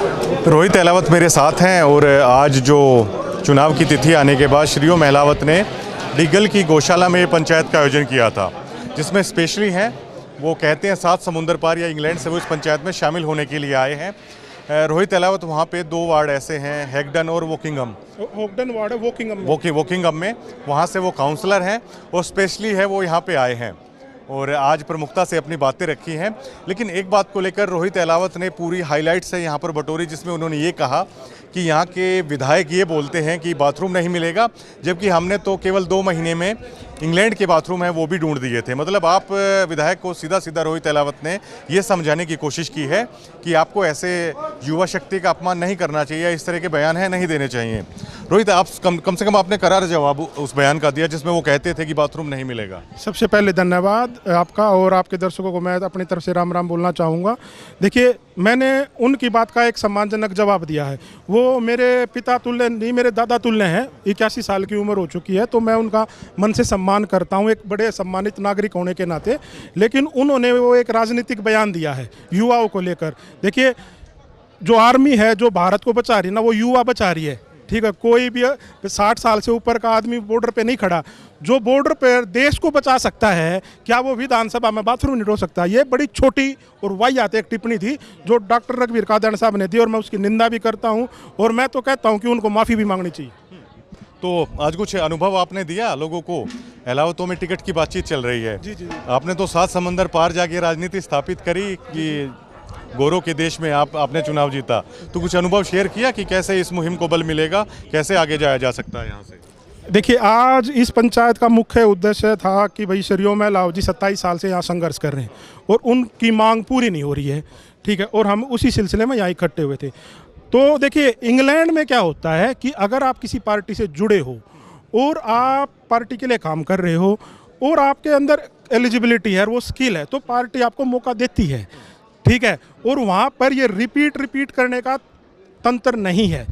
रोहित अहलावत मेरे साथ हैं और आज जो चुनाव की तिथि आने के बाद श्री ओम अहलावत ने डिगल की गौशाला में पंचायत का आयोजन किया था, जिसमें स्पेशली हैं वो कहते हैं 7 समुंदर पार या इंग्लैंड से वो इस पंचायत में शामिल होने के लिए आए हैं। रोहित अहलावत वहाँ पे 2 वार्ड ऐसे हैं, हैगडन और वोकिंगम। होगडन वार्ड है वोकिंगम में वहाँ से वो काउंसलर हैं और स्पेशली है वो यहाँ पे आए हैं और आज प्रमुखता से अपनी बातें रखी हैं। लेकिन एक बात को लेकर रोहित अहलावत ने पूरी हाईलाइट्स है यहाँ पर बटोरी, जिसमें उन्होंने ये कहा कि यहाँ के विधायक ये बोलते हैं कि बाथरूम नहीं मिलेगा, जबकि हमने तो केवल 2 महीने में इंग्लैंड के बाथरूम हैं वो भी ढूंढ दिए थे। मतलब आप विधायक को सीधा सीधा रोहित अहलावत ने ये समझाने की कोशिश की है कि आपको ऐसे युवा शक्ति का अपमान नहीं करना चाहिए, इस तरह के बयान है नहीं देने चाहिए। रोहित, आप कम से कम आपने करार जवाब उस बयान का दिया जिसमें वो कहते थे कि बाथरूम नहीं मिलेगा। सबसे पहले धन्यवाद आपका और आपके दर्शकों को मैं अपनी तरफ से राम राम बोलना चाहूँगा। देखिए, मैंने उनकी बात का एक सम्मानजनक जवाब दिया है। वो मेरे पिता तुल्य नहीं, मेरे दादा तुल्य हैं। 81 साल की उम्र हो चुकी है, तो मैं उनका मन से सम्मान करता हूँ, एक बड़े सम्मानित नागरिक होने के नाते। लेकिन उन्होंने वो एक राजनीतिक बयान दिया है युवाओं को लेकर। देखिए, जो आर्मी है जो भारत को बचा रही है ना, वो युवा बचा रही है। ठीक है, कोई भी 60 साल से ऊपर का आदमी बॉर्डर पे नहीं खड़ा। जो बॉर्डर पर देश को बचा सकता है, क्या वो विधानसभा में बाथरूम नहीं ढो सकता? ये बड़ी छोटी और वाहियात एक टिप्पणी थी जो डॉक्टर रघुवीर कादयान साहब ने दी, और मैं उसकी निंदा भी करता हूं और मैं तो कहता हूं कि उनको माफ़ी भी मांगनी चाहिए। तो आज कुछ अनुभव आपने दिया लोगों को? अहलावतों में टिकट की बातचीत चल रही है। जी। आपने तो 7 समंदर पार जाके राजनीति स्थापित करी कि गौरव के देश में आपने चुनाव जीता, तो कुछ अनुभव शेयर किया कि कैसे इस मुहिम को बल मिलेगा, कैसे आगे जाया जा सकता है यहाँ से? देखिए, आज इस पंचायत का मुख्य उद्देश्य था कि भाई श्री ओम अहलावत जी 27 साल से यहाँ संघर्ष कर रहे हैं और उनकी मांग पूरी नहीं हो रही है। ठीक है, और हम उसी सिलसिले में यहाँ इकट्ठे हुए थे। तो देखिए, इंग्लैंड में क्या होता है कि अगर आप किसी पार्टी से जुड़े हो और आप पार्टी के लिए काम कर रहे हो और आपके अंदर एलिजिबिलिटी है, वो स्किल है, तो पार्टी आपको मौका देती है। ठीक है, और वहाँ पर ये रिपीट करने का तंत्र नहीं है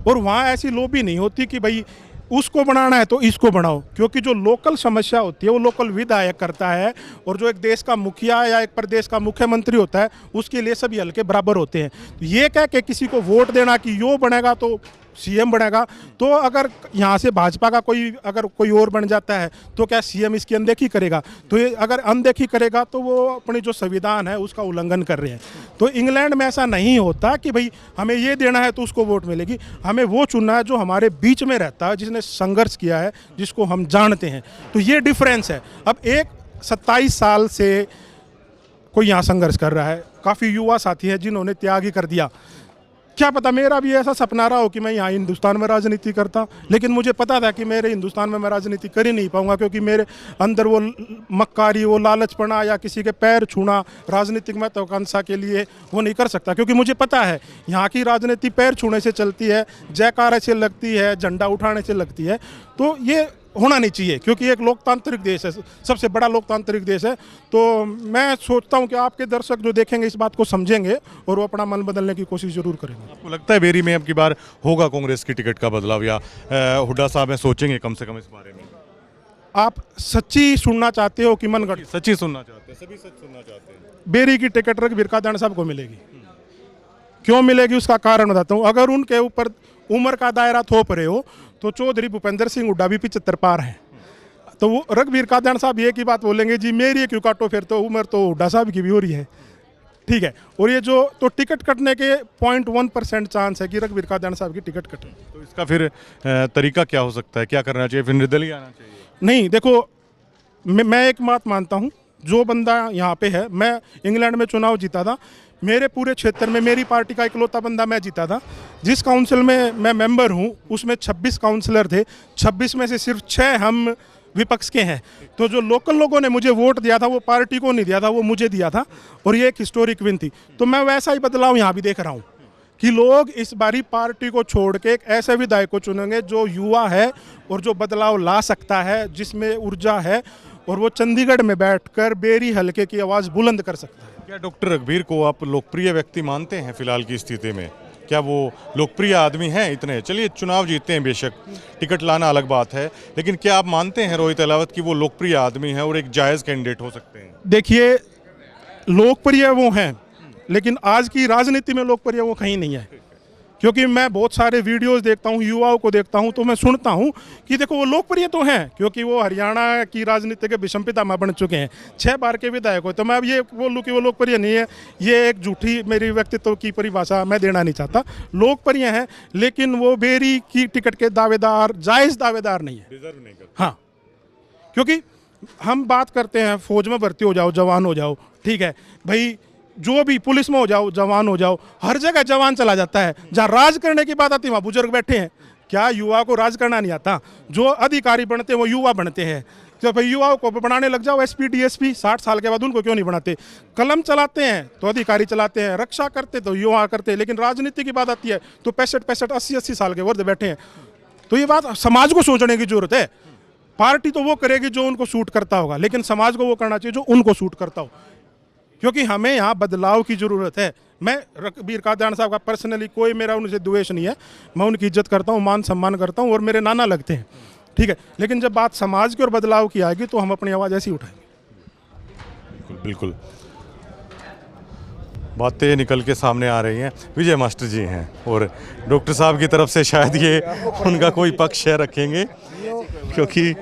और वहाँ ऐसी लॉबी नहीं होती कि भाई उसको बनाना है तो इसको बनाओ, क्योंकि जो लोकल समस्या होती है वो लोकल विधायक करता है और जो एक देश का मुखिया या एक प्रदेश का मुख्यमंत्री होता है उसके लिए सभी हल्के बराबर होते हैं। तो ये कह के किसी को वोट देना कि यो बनेगा तो सीएम बनेगा, तो अगर यहाँ से भाजपा का कोई और बन जाता है तो क्या सीएम इसकी अनदेखी करेगा? तो ये अगर अनदेखी करेगा तो वो अपनी जो संविधान है उसका उल्लंघन कर रहे हैं। तो इंग्लैंड में ऐसा नहीं होता कि भाई हमें ये देना है तो उसको वोट मिलेगी। हमें वो चुनना है जो हमारे बीच में रहता है, जिसने संघर्ष किया है, जिसको हम जानते हैं। तो ये डिफरेंस है। अब एक 27 साल से कोई यहाँ संघर्ष कर रहा है, काफ़ी युवा साथी है जिन्होंने त्याग ही कर दिया। क्या पता मेरा भी ऐसा सपना रहा हो कि मैं यहाँ हिंदुस्तान में राजनीति करता, लेकिन मुझे पता था कि मेरे हिंदुस्तान में मैं राजनीति कर ही नहीं पाऊंगा, क्योंकि मेरे अंदर वो मक्कारी, वो लालचपना या किसी के पैर छूना राजनीतिक महत्वाकांक्षा के लिए वो नहीं कर सकता। क्योंकि मुझे पता है यहाँ की राजनीति पैर छूने से चलती है, जयकारे से लगती है, झंडा उठाने से लगती है। तो ये होना नहीं चाहिए, क्योंकि एक लोकतांत्रिक देश है, सबसे बड़ा लोकतांत्रिक देश है। तो मैं सोचता हूं कि आपके दर्शक जो देखेंगे इस बात को समझेंगे और वो अपना मन बदलने की कोशिश जरूर करेंगे। आपको लगता है बेरी में अब की बार होगा कांग्रेस की टिकट का बदलाव, या हुड्डा साहब सोचेंगे कम से कम इस बारे में? आप सच्ची सुनना चाहते हो कि मनगढ़? सच्ची सुनना चाहते हैं, सभी सच सुनना चाहते हैं। बेरी की टिकट रघुवीर कादयान साहब को मिलेगी। क्यों मिलेगी उसका कारण बताता हूँ। अगर उनके ऊपर उम्र का दायरा थोप रहे हो तो चौधरी भूपेंद्र सिंह हुड्डा भी 75 पार है, तो वो रघुवीर कादयान साहब एक ही बात बोलेंगे, जी मेरी क्यों काटो, फिर तो उम्र तो हुड्डा साहब की भी हो रही है। ठीक है, और ये जो तो टिकट कटने के 0.1% चांस है कि रघुवीर कादयान साहब की टिकट कटे। तो इसका फिर तरीका क्या हो सकता है, क्या करना चाहिए? फिर निर्दलीय आना चाहिए? नहीं, देखो, मैं एक बात मानता हूँ, जो बंदा यहाँ पे है, मैं इंग्लैंड में चुनाव जीता था, मेरे पूरे क्षेत्र में मेरी पार्टी का इकलौता बंदा मैं जीता था। जिस काउंसिल में मैं मेंबर हूँ उसमें 26 काउंसलर थे, 26 में से सिर्फ 6 हम विपक्ष के हैं। तो जो लोकल लोगों ने मुझे वोट दिया था वो पार्टी को नहीं दिया था, वो मुझे दिया था, और ये एक हिस्टोरिक विन थी। तो मैं वैसा ही बदलाव यहाँ भी देख रहा हूँ कि लोग इस बारी पार्टी को छोड़ के एक ऐसे विधायक को चुनेंगे जो युवा है और जो बदलाव ला सकता है, जिसमें ऊर्जा है, और वो चंडीगढ़ में बैठकर बेरी हलके की आवाज़ बुलंद कर सकता है। क्या डॉक्टर रघुवीर को आप लोकप्रिय व्यक्ति मानते हैं फिलहाल की स्थिति में? क्या वो लोकप्रिय आदमी हैं इतने? चलिए, चुनाव जीतते हैं बेशक, टिकट लाना अलग बात है, लेकिन क्या आप मानते हैं रोहित अहलावत की वो लोकप्रिय आदमी है और एक जायज़ कैंडिडेट हो सकते हैं? देखिए, लोकप्रिय वो हैं, लेकिन आज की राजनीति में लोकप्रिय वो कहीं नहीं है। क्योंकि मैं बहुत सारे वीडियोस देखता हूँ, युवाओं को देखता हूँ, तो मैं सुनता हूँ कि देखो वो लोकप्रिय तो हैं, क्योंकि वो हरियाणा की राजनीति के विषम पितामह बन चुके हैं, 6 बार के विधायक हो। तो मैं अब ये बोलूँ कि वो लोकप्रिय नहीं है, ये एक झूठी मेरी व्यक्तित्व की परिभाषा मैं देना नहीं चाहता। लोकप्रिय हैं, लेकिन वो बेरी की टिकट के दावेदार, जायज़ दावेदार नहीं है। डिजर्व नहीं करते। हाँ, क्योंकि हम बात करते हैं फौज में भर्ती हो जाओ, जवान हो जाओ, ठीक है भाई, जो भी पुलिस में हो जाओ, जवान हो जाओ, हर जगह जवान चला जाता है। जहाँ राज करने की बात आती है वहाँ बुजुर्ग बैठे हैं। क्या युवा को राज करना नहीं आता? जो अधिकारी बनते हैं वो युवा बनते हैं। जब भाई युवाओं को बनाने लग जाओ एसपी डीएसपी, 60 साल के बाद उनको क्यों नहीं बनाते? कलम चलाते हैं तो अधिकारी चलाते हैं, रक्षा करते तो युवा करते हैं, लेकिन राजनीति की बात आती है तो 65 80 साल के वर्द बैठे हैं। तो ये बात समाज को सोचने की जरूरत है। पार्टी तो वो करेगी जो उनको सूट करता होगा, लेकिन समाज को वो करना चाहिए जो उनको सूट करता हो, क्योंकि हमें यहाँ बदलाव की ज़रूरत है। मैं रघबीर कादियान साहब का पर्सनली कोई मेरा उनसे द्वेष नहीं है, मैं उनकी इज्जत करता हूँ, मान सम्मान करता हूँ और मेरे नाना लगते हैं, ठीक है। लेकिन जब बात समाज की और बदलाव की आएगी तो हम अपनी आवाज़ ऐसी उठाएंगे। बिल्कुल बिल्कुल, बातें निकल के सामने आ रही हैं। विजय मास्टर जी हैं और डॉक्टर साहब की तरफ से शायद ये उनका कोई पक्ष है रखेंगे, क्योंकि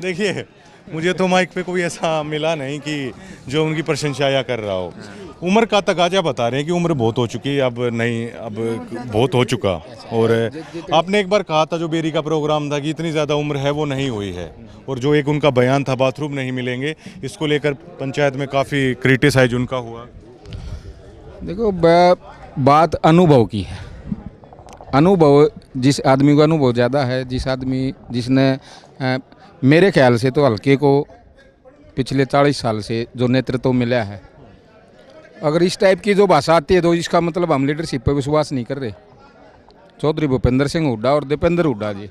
देखिए मुझे तो माइक पे कोई ऐसा मिला नहीं कि जो उनकी प्रशंसा कर रहा हो। उम्र का तकाजा बता रहे हैं कि उम्र बहुत हो चुकी है, अब नहीं, अब बहुत हो चुका। और आपने एक बार कहा था जो बेरी का प्रोग्राम था कि इतनी ज़्यादा उम्र है वो नहीं हुई है, और जो एक उनका बयान था बाथरूम नहीं मिलेंगे, इसको लेकर पंचायत में काफ़ी क्रिटिसाइज उनका हुआ। देखो, बात अनुभव की है। अनुभव, जिस आदमी को अनुभव ज़्यादा है, जिसने मेरे ख्याल से तो हल्के को पिछले 40 साल से जो नेतृत्व मिला है, अगर इस टाइप की जो भाषा आती है तो इसका मतलब हम लीडरशिप पर विश्वास नहीं कर रहे। चौधरी भूपेंद्र सिंह हुड्डा और दीपेंद्र हुड्डा जी,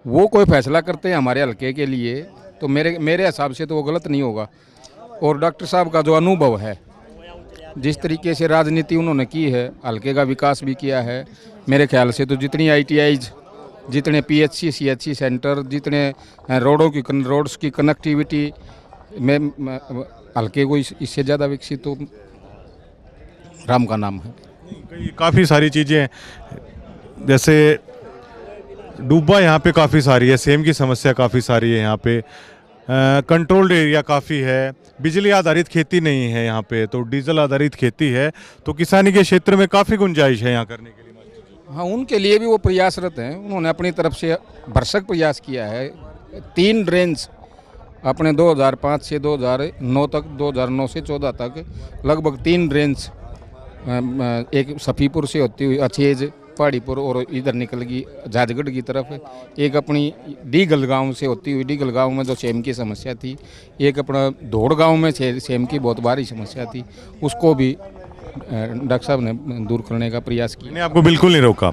वो कोई फैसला करते हैं हमारे हल्के के लिए तो मेरे हिसाब से तो वो गलत नहीं होगा। और डॉक्टर साहब का जो अनुभव है, जिस तरीके से राजनीति उन्होंने की है, हल्के का विकास भी किया है, मेरे ख्याल से तो जितनी ITIs, जितने PHC CHC सेंटर, जितने रोड्स की कनेक्टिविटी में हल्के को इससे ज़्यादा विकसित तो राम का नाम है। काफ़ी सारी चीज़ें, जैसे डूबा यहाँ पे काफ़ी सारी है, सेम की समस्या काफ़ी सारी है यहाँ पे, कंट्रोल्ड एरिया काफ़ी है, बिजली आधारित खेती नहीं है यहाँ पे, तो डीजल आधारित खेती है, तो किसानी के क्षेत्र में काफ़ी गुंजाइश है यहाँ करने के लिए। हाँ, उनके लिए भी वो प्रयासरत हैं। उन्होंने अपनी तरफ से भरसक प्रयास किया है। 3 ड्रेन्स अपने 2005 से 2009 तक, 2009 से 14 तक लगभग 3 ड्रेन्स, एक सफ़ीपुर से होती हुई अछेज, पहाड़ीपुर और इधर निकल गई झाजगढ़ की तरफ, एक अपनी डीगल गांव से होती हुई, डीगल गांव में जो सेम की समस्या थी, एक अपना धोड़ गांव में सेम की बहुत भारी समस्या थी, उसको भी डॉक्टर साहब ने दूर करने का प्रयास किया। मैंने आपको बिल्कुल नहीं रोका।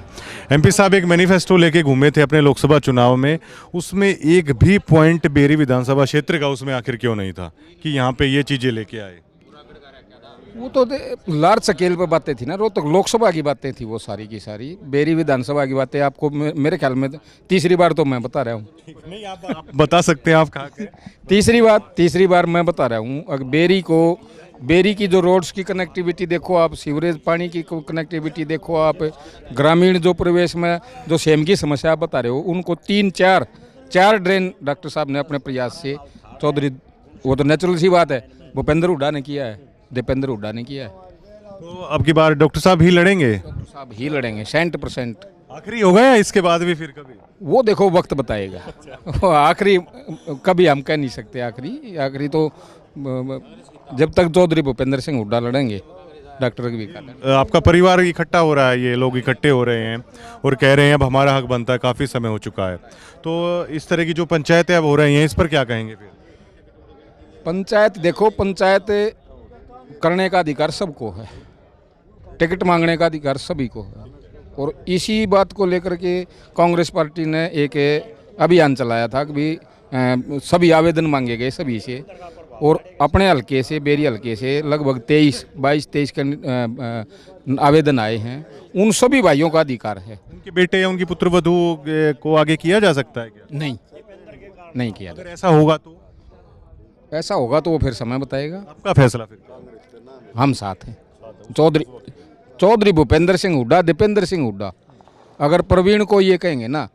MP साहब एक मैनिफेस्टो लेके घूमे थे अपने लोकसभा चुनाव में, उसमें एक भी पॉइंट बेरी विधानसभा क्षेत्र का उसमें आखिर क्यों नहीं था कि यहाँ पे ये चीज़ें लेके आए? वो तो लार्ज स्केल पर बातें थी ना, रोहतक लोकसभा की बातें थी वो सारी की सारी। बेरी विधानसभा की बातें आपको मेरे ख्याल में तीसरी बार तो मैं बता रहा हूँ। नहीं, आप बता सकते हैं आप कहाँ के? तीसरी बार मैं बता रहा हूँ। अगर बेरी की जो रोड्स की कनेक्टिविटी देखो आप, सीवरेज पानी की कनेक्टिविटी देखो आप, ग्रामीण जो प्रवेश में जो सेम की समस्या आप बता रहे हो, उनको 4 ड्रेन डॉक्टर साहब ने अपने प्रयास से, चौधरी, वो तो नेचुरल सी बात है, भूपेंद्र हुड्डा ने किया है, दीपेंद्र हुड्डा ने किया है। तो अब की बार डॉक्टर साहब ही लड़ेंगे? डॉक्टर साहब ही लड़ेंगे 100%। आखिरी होगा या इसके बाद भी फिर कभी? वो देखो वक्त बताएगा। आखिरी कभी हम कह नहीं सकते। आखिरी तो जब तक चौधरी भूपेंद्र सिंह हुड्डा लड़ेंगे, डॉक्टर रघबीर। आपका परिवार इकट्ठा हो रहा है, ये लोग इकट्ठे हो रहे हैं और कह रहे हैं अब हमारा हक बनता है, काफ़ी समय हो चुका है, तो इस तरह की जो पंचायतें अब हो रही हैं, इस पर क्या कहेंगे फिर? पंचायत देखो, पंचायत करने का अधिकार सबको है, टिकट मांगने का अधिकार सभी को है, और इसी बात को लेकर के कांग्रेस पार्टी ने एक अभियान चलाया था कि भी सभी आवेदन मांगे गए सभी से, और अपने हल्के से, बेरी हल्के से लगभग 22-23 के आवेदन आए हैं। उन सभी भाइयों का अधिकार है। उनके बेटे या उनकी पुत्रवधू को आगे किया जा सकता है क्या? नहीं किया जा। अगर ऐसा होगा तो वो फिर समय बताएगा। आपका फैसला फिर? हम साथ हैं। चौधरी भूपेंद्र सिंह हुड्डा, दीपेंद्र सिंह हुड्डा। अगर प्रवीण को ये कहेंगे ना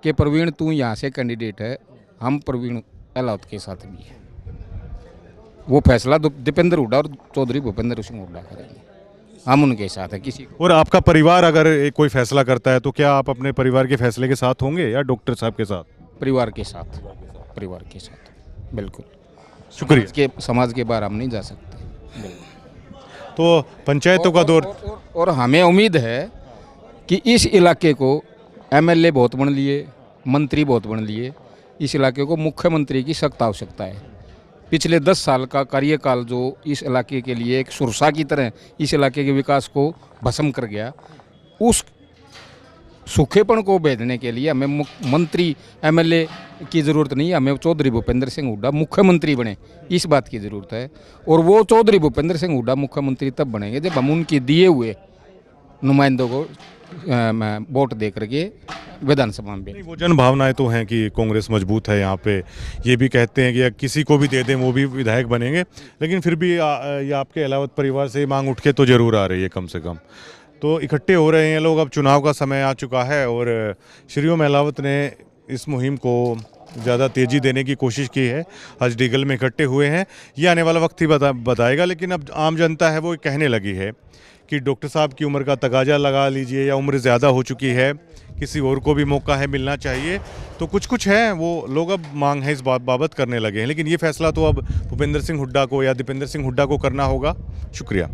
कि प्रवीण तू यहाँ से कैंडिडेट है, हम प्रवीण अहलावत के साथ भी है। वो फैसला दीपेंद्र हुड्डा और चौधरी भूपेंद्र सिंह हुड्डा करेंगे, हम उनके साथ है। किसी को और आपका परिवार अगर कोई फैसला करता है तो क्या आप अपने परिवार के फैसले के साथ होंगे या डॉक्टर साहब के साथ? परिवार के साथ, परिवार के साथ बिल्कुल। शुक्रिया। समाज के बाहर हम नहीं जा सकते बिल्कुल। तो पंचायतों का दौर और हमें उम्मीद है कि इस इलाके को एमएलए बहुत बन लिए, मंत्री बहुत बन लिए, इस इलाके को मुख्यमंत्री की सख्त आवश्यकता है। पिछले 10 साल का कार्यकाल जो इस इलाके के लिए एक सुरसा की तरह इस इलाके के विकास को भस्म कर गया, उस सूखेपन को भेजने के लिए हमें मंत्री एमएलए की ज़रूरत नहीं है, हमें चौधरी भूपेंद्र सिंह हुड्डा मुख्यमंत्री बने, इस बात की ज़रूरत है। और वो चौधरी भूपेंद्र सिंह हुड्डा मुख्यमंत्री तब बनेंगे जब हम उनके दिए हुए नुमाइंदों को वोट दे करके विधानसभा में। नहीं, वो जन भावनाएं तो हैं कि कांग्रेस मजबूत है यहाँ पे, ये भी कहते हैं कि किसी को भी दे दें वो भी विधायक बनेंगे, लेकिन फिर भी ये आपके अहलावत परिवार से मांग उठ के तो ज़रूर आ रही है कम से कम। तो इकट्ठे हो रहे हैं लोग, अब चुनाव का समय आ चुका है और श्री ओम अहलावत ने इस मुहिम को ज़्यादा तेज़ी देने की कोशिश की है। आज डीगल में इकट्ठे हुए हैं, ये आने वाला वक्त ही बताएगा। लेकिन अब आम जनता है वो कहने लगी है कि डॉक्टर साहब की उम्र का तगाजा लगा लीजिए, या उम्र ज़्यादा हो चुकी है, किसी और को भी मौका है मिलना चाहिए। तो कुछ है वो लोग अब मांग है इस बाबत करने लगे हैं, लेकिन ये फैसला तो अब भूपेंद्र सिंह हुड्डा को या दीपेंद्र सिंह हुड्डा को करना होगा। शुक्रिया।